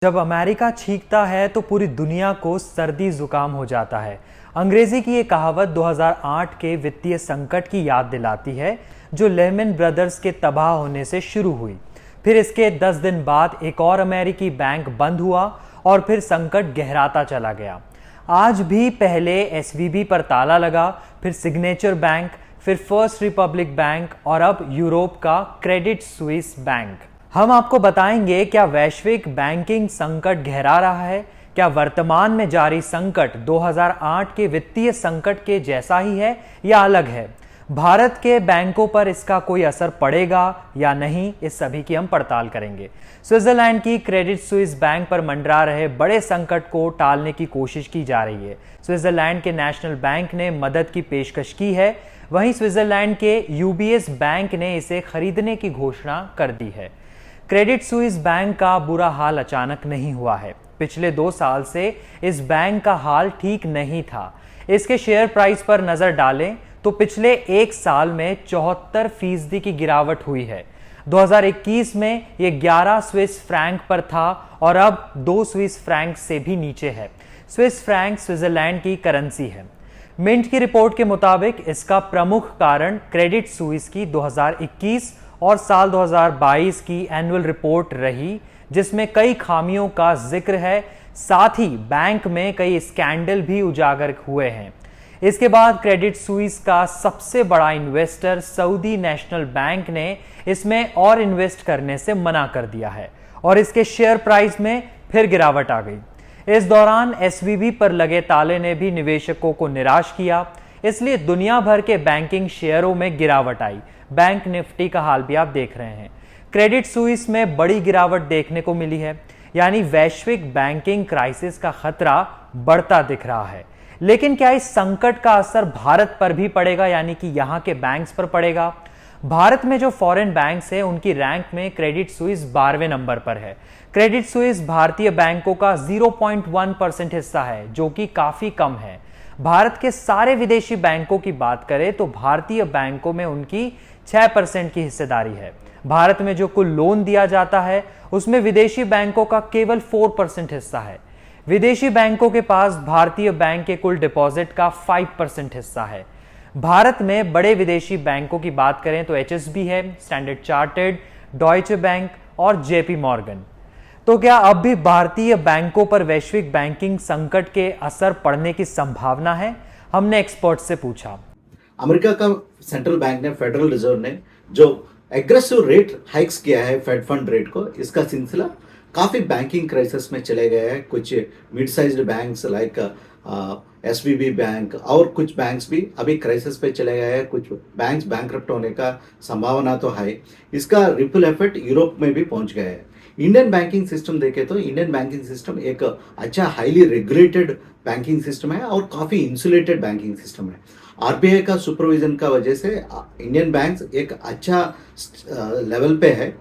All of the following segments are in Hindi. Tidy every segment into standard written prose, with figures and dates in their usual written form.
जब अमेरिका छींकता है तो पूरी दुनिया को सर्दी जुकाम हो जाता है। अंग्रेजी की ये कहावत 2008 के वित्तीय संकट की याद दिलाती है, जो लेहमैन ब्रदर्स के तबाह होने से शुरू हुई। फिर इसके 10 दिन बाद एक और अमेरिकी बैंक बंद हुआ और फिर संकट गहराता चला गया। आज भी पहले एसवीबी पर ताला लगा, फिर सिग्नेचर बैंक, फिर फर्स्ट रिपब्लिक बैंक और अब यूरोप का क्रेडिट स्विस बैंक। हम आपको बताएंगे, क्या वैश्विक बैंकिंग संकट गहरा रहा है? क्या वर्तमान में जारी संकट 2008 के वित्तीय संकट के जैसा ही है या अलग है? भारत के बैंकों पर इसका कोई असर पड़ेगा या नहीं, इस सभी की हम पड़ताल करेंगे। स्विट्जरलैंड की क्रेडिट स्विस बैंक पर मंडरा रहे बड़े संकट को टालने की कोशिश की जा रही है। स्विट्जरलैंड के नेशनल बैंक ने मदद की पेशकश की है, वहीं स्विट्जरलैंड के यूबीएस बैंक ने इसे खरीदने की घोषणा कर दी है। क्रेडिट स्विस बैंक का बुरा हाल अचानक नहीं हुआ है। पिछले 2 साल से इस बैंक का हाल ठीक नहीं था। इसके शेयर प्राइस पर नजर डालें तो पिछले 1 साल में 74% की गिरावट हुई है। 2021 में ये 11 स्विस फ्रैंक पर था और अब 2 स्विस फ्रैंक से भी नीचे है। स्विस फ्रैंक स्विट्जरलैंड की करेंसी है। मिंट की रिपोर्ट के मुताबिक इसका प्रमुख कारण क्रेडिट स्विस की 2021 और साल 2022 की एनुअल रिपोर्ट रही, जिसमें कई खामियों का जिक्र है। साथ ही बैंक में कई स्कैंडल भी उजागर हुए हैं। इसके बाद क्रेडिट स्विस का सबसे बड़ा इन्वेस्टर सऊदी नेशनल बैंक ने इसमें और इन्वेस्ट करने से मना कर दिया है और इसके शेयर प्राइस में फिर गिरावट आ गई। इस दौरान एसवीबी पर लगे ताले ने भी निवेशकों को निराश किया, इसलिए दुनिया भर के बैंकिंग शेयरों में गिरावट आई। बैंक निफ्टी का हाल भी आप देख रहे हैं। क्रेडिट स्विस में बड़ी गिरावट देखने को मिली है, यानी वैश्विक बैंकिंग क्राइसिस का खतरा बढ़ता दिख रहा है। लेकिन क्या इस संकट का असर भारत पर भी पड़ेगा, यानी कि यहां के बैंक्स पर पड़ेगा? भारत में जो फॉरेन बैंक्स हैं, उनकी रैंक में क्रेडिट स्विस 12वें नंबर पर है। क्रेडिट स्विस भारतीय बैंकों का 0.1% हिस्सा है, जो कि काफी कम है। भारत के सारे विदेशी बैंकों की बात करें तो भारतीय बैंकों में उनकी 6% की हिस्सेदारी है। भारत में जो कुल लोन दिया जाता है, उसमें विदेशी बैंकों का केवल 4% हिस्सा है। विदेशी बैंकों के पास भारतीय बैंक के कुल डिपॉजिट का 5% हिस्सा है। भारत में बड़े विदेशी बैंकों की बात करें तो एचएसबी है, स्टैंडर्ड चार्टर्ड, डॉयचे बैंक और जेपी मॉर्गन। तो क्या अब भी भारतीय बैंकों पर वैश्विक बैंकिंग संकट के असर पड़ने की संभावना है? हमने एक्सपर्ट से पूछा। अमेरिका का सेंट्रल बैंक ने, फेडरल रिजर्व ने जो एग्रेसिव रेट हाइक्स किया है फेड फंड रेट को, इसका सिलसिला काफ़ी बैंकिंग क्राइसिस में चले गए हैं। कुछ mid sized banks like SVB bank और कुछ बैंक्स भी अभी क्राइसिस पे चले गए हैं। कुछ बैंक्स बैंकरप्ट होने का संभावना तो है। इसका रिपल इफेक्ट यूरोप में भी पहुंच गया है। इंडियन बैंकिंग सिस्टम देखें तो इंडियन बैंकिंग सिस्टम एक अच्छा हाईली रेगुलेटेड बैंकिंग सिस्टम है और काफ़ी इंसुलेटेड बैंकिंग सिस्टम है। आरबीआई का सुपरविजन का वजह से इंडियन बैंक्स एक अच्छा लेवल पे है।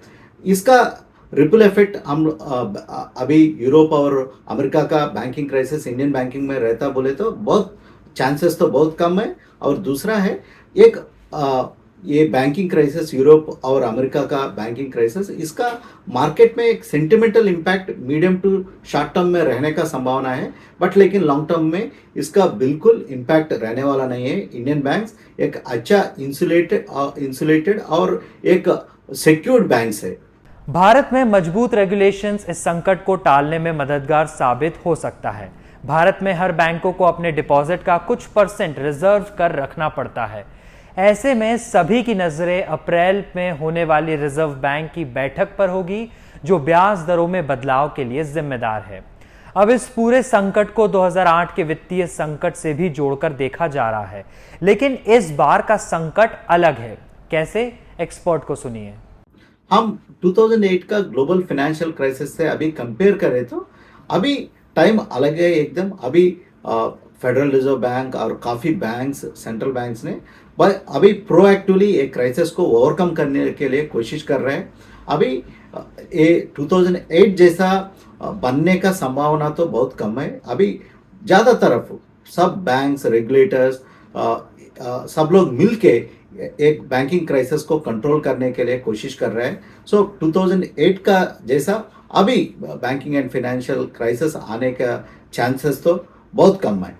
इसका रिपल इफेक्ट हम अभी यूरोप और अमेरिका का बैंकिंग क्राइसिस इंडियन बैंकिंग में रहता बोले तो बहुत चांसेस तो बहुत कम है। और दूसरा है एक ये बैंकिंग क्राइसिस यूरोप और अमेरिका का बैंकिंग क्राइसिस, इसका मार्केट में एक sentimental impact medium to short term में रहने का संभावना है, बट लेकिन लॉन्ग टर्म में इसका बिल्कुल इम्पैक्ट रहने वाला नहीं है। इंडियन बैंक्स एक अच्छा इंसुलेटेड और एक सिक्योर्ड बैंक्स है। भारत में मजबूत रेगुलेशंस इस संकट को टालने में मददगार साबित हो सकता है। भारत में हर बैंकों को अपने डिपॉजिट का कुछ % रिजर्व कर रखना पड़ता है। ऐसे में सभी की नजरें अप्रैल में होने वाली रिजर्व बैंक की बैठक पर होगी, जो ब्याज दरों में बदलाव के लिए जिम्मेदार है। अब इस पूरे संकट को 2008 के वित्तीय संकट से भी जोड़कर देखा जा रहा है, लेकिन इस बार का संकट अलग है। कैसे? एक्सपर्ट को सुनिए। हम 2008 का ग्लोबल फाइनेंशियल क्राइसिस से अभी कंपेयर करें तो अभी टाइम अलग है एकदम। अभी फेडरल रिजर्व बैंक और काफ़ी बैंक्स, सेंट्रल बैंक्स ने अभी प्रोएक्टिवली एक क्राइसिस को ओवरकम करने के लिए कोशिश कर रहे हैं। अभी ये 2008 जैसा बनने का संभावना तो बहुत कम है। अभी ज़्यादा तरफ सब बैंक्स, रेगुलेटर्स, सब लोग मिलके एक बैंकिंग क्राइसिस को कंट्रोल करने के लिए कोशिश कर रहे हैं। सो 2008 का जैसा अभी बैंकिंग एंड फाइनेंशियल क्राइसिस आने का चांसेस तो बहुत कम है।